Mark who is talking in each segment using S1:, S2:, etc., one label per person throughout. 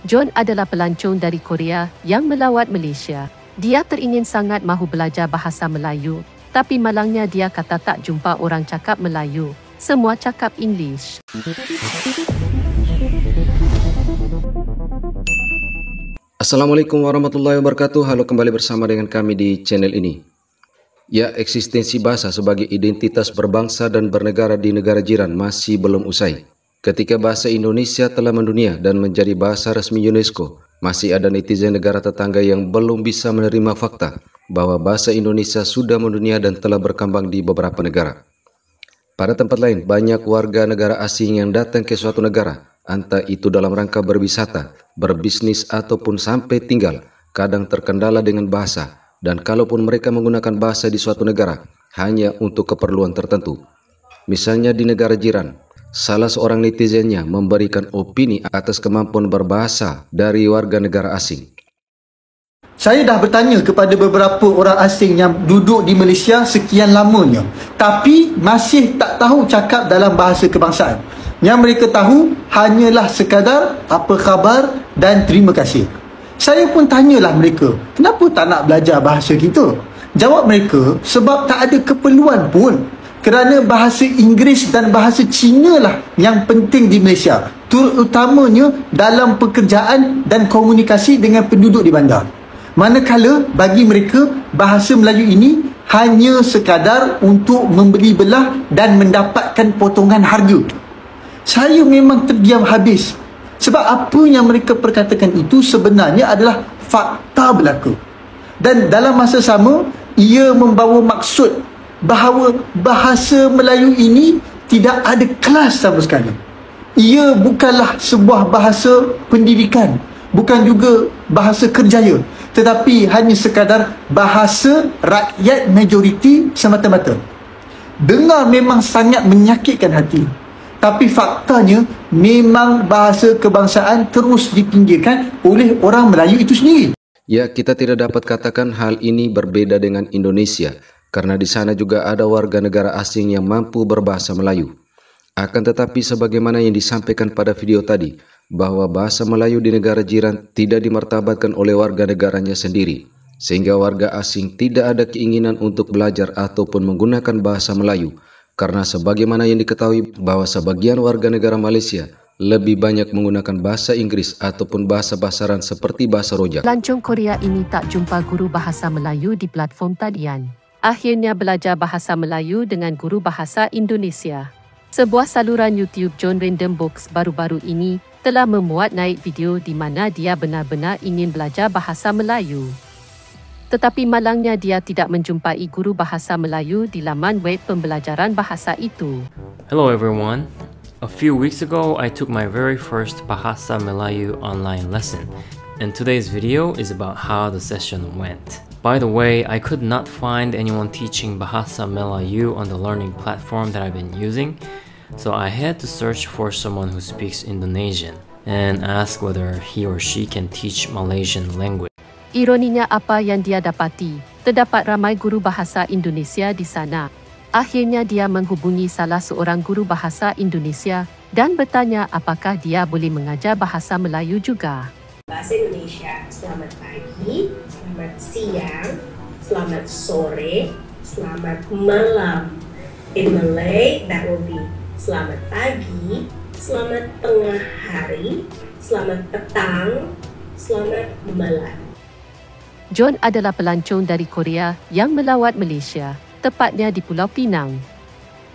S1: John adalah pelancong dari Korea yang melawat Malaysia. Dia teringin sangat mahu belajar bahasa Melayu, tapi malangnya dia kata tak jumpa orang cakap Melayu. Semua cakap English.
S2: Assalamualaikum warahmatullahi wabarakatuh. Halo, kembali bersama dengan kami di channel ini. Ya, eksistensi bahasa sebagai identitas berbangsa dan bernegara di negara jiran masih belum usai. Ketika bahasa Indonesia telah mendunia dan menjadi bahasa resmi UNESCO, masih ada netizen negara tetangga yang belum bisa menerima fakta bahwa bahasa Indonesia sudah mendunia dan telah berkembang di beberapa negara. Pada tempat lain, banyak warga negara asing yang datang ke suatu negara, entah itu dalam rangka berwisata, berbisnis, ataupun sampai tinggal, kadang terkendala dengan bahasa, dan kalaupun mereka menggunakan bahasa di suatu negara, hanya untuk keperluan tertentu. Misalnya di negara jiran, salah seorang netizennya memberikan opini atas kemampuan berbahasa dari warga negara asing.
S3: Saya dah bertanya kepada beberapa orang asing yang duduk di Malaysia sekian lamanya, tapi masih tak tahu cakap dalam bahasa kebangsaan. Yang mereka tahu hanyalah sekadar apa khabar dan terima kasih. Saya pun tanyalah mereka, kenapa tak nak belajar bahasa kita? Jawab mereka, sebab tak ada keperluan pun. Kerana bahasa Inggeris dan bahasa Cina lah yang penting di Malaysia, terutamanya dalam pekerjaan dan komunikasi dengan penduduk di bandar. Manakala bagi mereka, bahasa Melayu ini hanya sekadar untuk membeli belah dan mendapatkan potongan harga. Saya memang terdiam habis. Sebab apa yang mereka perkatakan itu sebenarnya adalah fakta belaka. Dan dalam masa sama, ia membawa maksud bahawa bahasa Melayu ini tidak ada kelas sama sekali. Ia bukanlah sebuah bahasa pendidikan, bukan juga bahasa kerjaya, tetapi hanya sekadar bahasa rakyat majoriti semata-mata. Dengar memang sangat menyakitkan hati, tapi faktanya memang bahasa kebangsaan terus dipinggirkan oleh orang Melayu itu sendiri.
S2: Ya, kita tidak dapat katakan hal ini berbeda dengan Indonesia, karena di sana juga ada warga negara asing yang mampu berbahasa Melayu. Akan tetapi sebagaimana yang disampaikan pada video tadi, bahwa bahasa Melayu di negara jiran tidak dimartabatkan oleh warga negaranya sendiri, sehingga warga asing tidak ada keinginan untuk belajar ataupun menggunakan bahasa Melayu, karena sebagaimana yang diketahui bahwa sebagian warga negara Malaysia lebih banyak menggunakan bahasa Inggris ataupun bahasa pasaran seperti bahasa rojak.
S1: Pelancong Korea ini tak jumpa guru bahasa Melayu di platform talian. Akhirnya belajar bahasa Melayu dengan guru bahasa Indonesia. Sebuah saluran YouTube John Random Books baru-baru ini telah memuat naik video di mana dia benar-benar ingin belajar bahasa Melayu. Tetapi malangnya dia tidak menjumpai guru bahasa Melayu di laman web pembelajaran bahasa itu.
S4: Hello everyone. A few weeks ago, I took my very first Bahasa Melayu online lesson, and today's video is about how the session went. By the way, I could not find anyone teaching Bahasa Melayu on the learning platform that I've been using, so I had to search for someone who speaks Indonesian and ask whether he or she can teach Malaysian language.
S1: Ironinya apa yang dia dapati, terdapat ramai guru bahasa Indonesia di sana. Akhirnya dia menghubungi salah seorang guru bahasa Indonesia dan bertanya apakah dia boleh mengajar bahasa Melayu juga.
S5: Bahasa Indonesia, selamat pagi, selamat siang, selamat sore, selamat malam. In Malay, that will be selamat pagi, selamat tengah hari, selamat petang, selamat malam.
S1: John adalah pelancong dari Korea yang melawat Malaysia, tepatnya di Pulau Pinang.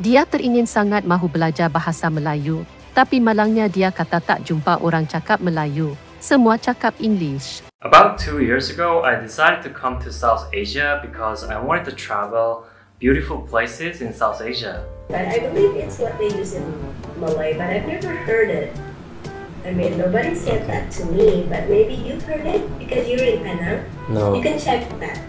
S1: Dia teringin sangat mahu belajar bahasa Melayu, tapi malangnya dia kata tak jumpa orang cakap Melayu. Semua cakap English.
S4: About 2 years ago, I decided to come to South Asia because I wanted to travel beautiful places in South Asia.
S5: But I believe it's what they use in Malay, but I've never heard it. I mean, nobody said that to me, but maybe you've heard it because you're in Penang.
S4: No.
S5: You can check that.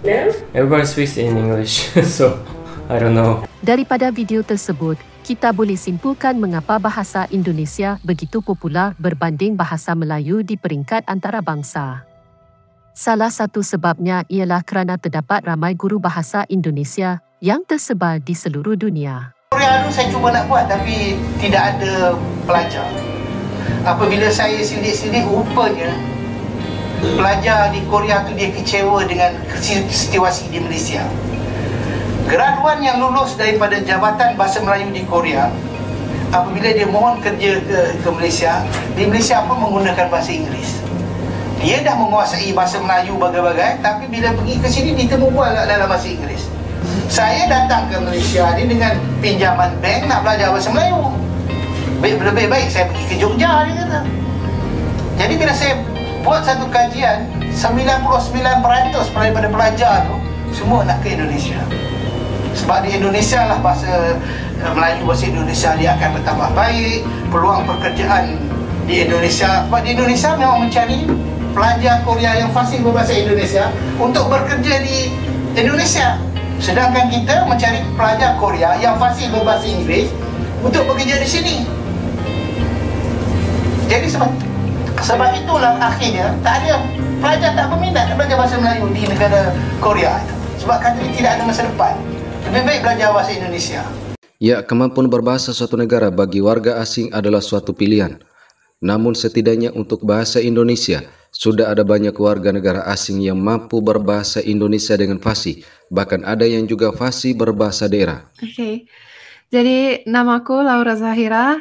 S5: No?
S4: Everybody speaks in English, so I don't know.
S1: Daripada video tersebut, kita boleh simpulkan mengapa bahasa Indonesia begitu popular berbanding bahasa Melayu di peringkat antarabangsa. Salah satu sebabnya ialah kerana terdapat ramai guru bahasa Indonesia yang tersebar di seluruh dunia.
S3: Korea tu saya cuba nak buat tapi tidak ada pelajar. apabila saya sidik-sidik, rupanya pelajar di Korea tu dia kecewa dengan situasi di Malaysia. Graduan yang lulus daripada Jabatan Bahasa Melayu di Korea, apabila dia mohon kerja ke Malaysia, di Malaysia pun menggunakan bahasa Inggeris. Dia dah menguasai bahasa Melayu bagai-bagai, tapi bila pergi ke sini dia temu bual dalam bahasa Inggeris. Saya datang ke Malaysia ni dengan pinjaman bank nak belajar bahasa Melayu. Lebih baik saya pergi ke Jogja, dia kata. Jadi bila saya buat satu kajian, 99% daripada pelajar tu semua nak ke Indonesia. Sebab di Indonesia lah bahasa Melayu, bahasa Indonesia dia akan bertambah baik, peluang pekerjaan di Indonesia. Sebab di Indonesia memang mencari pelajar Korea yang fasih berbahasa Indonesia untuk bekerja di Indonesia. Sedangkan kita mencari pelajar Korea yang fasih berbahasa Inggeris untuk bekerja di sini. Jadi sebab itulah akhirnya tak ada pelajar tak berminat nak belajar bahasa Melayu di negara Korea itu. Sebab kata dia tidak ada masa depan. Lebih baik belajar bahasa Indonesia.
S2: Ya, kemampuan berbahasa suatu negara bagi warga asing adalah suatu pilihan. Namun setidaknya untuk bahasa Indonesia, sudah ada banyak warga negara asing yang mampu berbahasa Indonesia dengan fasih. Bahkan ada yang juga fasih berbahasa daerah.
S6: Oke. Jadi namaku Laura Zahira.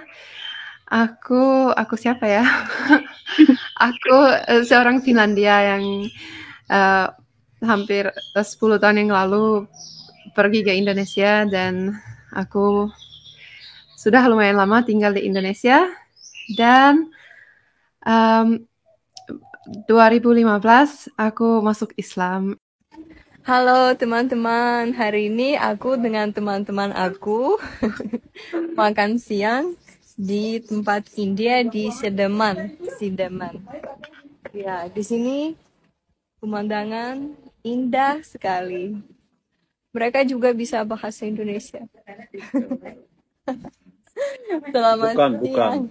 S6: Aku siapa ya? Aku seorang Finlandia yang hampir 10 tahun yang lalu pergi ke Indonesia, dan aku sudah lumayan lama tinggal di Indonesia. Dan 2015 aku masuk Islam.
S7: Halo teman-teman, hari ini aku dengan teman-teman aku makan siang di tempat India di Sedaman. Ya, di sini pemandangan indah sekali. Mereka juga bisa bahasa Indonesia. Selamat siang.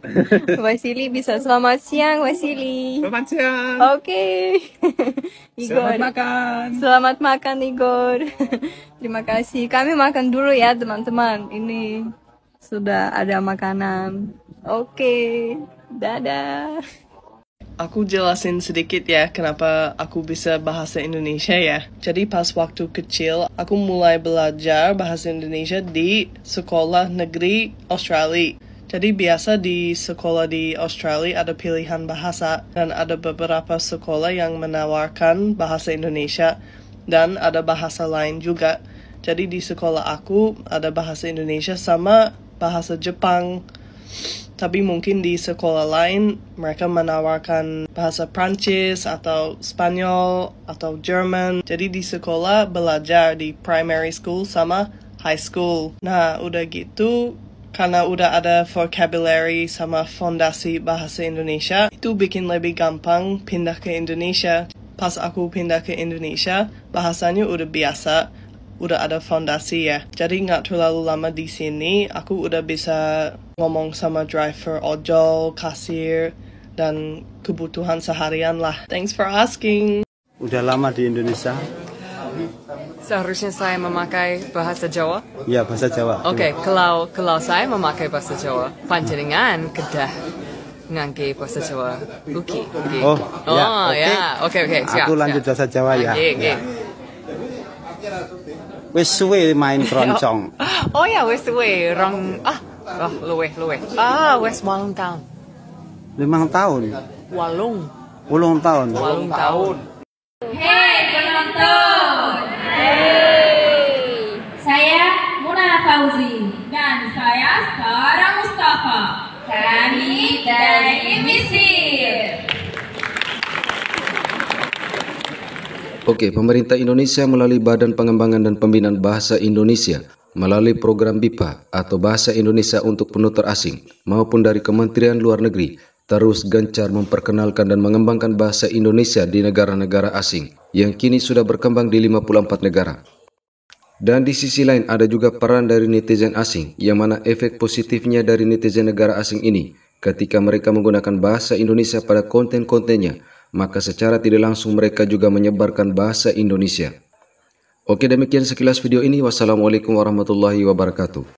S7: Wasili bisa. Selamat siang, Wasili.
S8: Selamat siang.
S7: Oke. Igor.
S8: Selamat makan.
S7: Selamat makan, Igor. Terima kasih. Kami makan dulu ya, teman-teman. Ini sudah ada makanan. Oke. Dadah.
S8: Aku jelasin sedikit ya kenapa aku bisa bahasa Indonesia ya. Jadi pas waktu kecil aku mulai belajar bahasa Indonesia di sekolah negeri Australia. Jadi biasa di sekolah di Australia ada pilihan bahasa, dan ada beberapa sekolah yang menawarkan bahasa Indonesia dan ada bahasa lain juga. Jadi di sekolah aku ada bahasa Indonesia sama bahasa Jepang. Tapi mungkin di sekolah lain mereka menawarkan bahasa Prancis atau Spanyol atau Jerman. Jadi di sekolah belajar di primary school sama high school. Nah, udah gitu karena udah ada vocabulary sama fondasi bahasa Indonesia, itu bikin lebih gampang pindah ke Indonesia. Pas aku pindah ke Indonesia, bahasanya udah biasa, udah ada fondasi ya. Jadi nggak terlalu lama di sini, aku udah bisa ngomong sama driver ojol, kasir, dan kebutuhan seharian lah. Thanks for asking.
S9: Udah lama di Indonesia?
S10: Seharusnya saya memakai bahasa Jawa?
S9: Ya, bahasa Jawa.
S10: Oke, kalau saya memakai bahasa Jawa, panjenengan kedah ngangge bahasa Jawa uki.
S9: Oh,
S10: ya. Oke, siap.
S9: Aku lanjut bahasa Jawa ya.
S10: Oke.
S9: Wis suwe main keroncong.
S10: Oh ya, wis suwe luweh. Wis 8 tahun.
S9: 5 tahun. 8 tahun.
S10: 8 tahun.
S11: Hei penonton. Hey. Saya Muna Fauzi dan saya Sarah Mustafa. Kami dari Mesir.
S2: Oke, pemerintah Indonesia melalui Badan Pengembangan dan Pembinaan Bahasa Indonesia melalui program BIPA atau Bahasa Indonesia untuk Penutur Asing maupun dari Kementerian Luar Negeri terus gencar memperkenalkan dan mengembangkan bahasa Indonesia di negara-negara asing yang kini sudah berkembang di 54 negara. Dan di sisi lain ada juga peran dari netizen asing yang mana efek positifnya dari netizen negara asing ini ketika mereka menggunakan bahasa Indonesia pada konten-kontennya, maka secara tidak langsung mereka juga menyebarkan bahasa Indonesia. Oke, demikian sekilas video ini. Wassalamualaikum warahmatullahi wabarakatuh.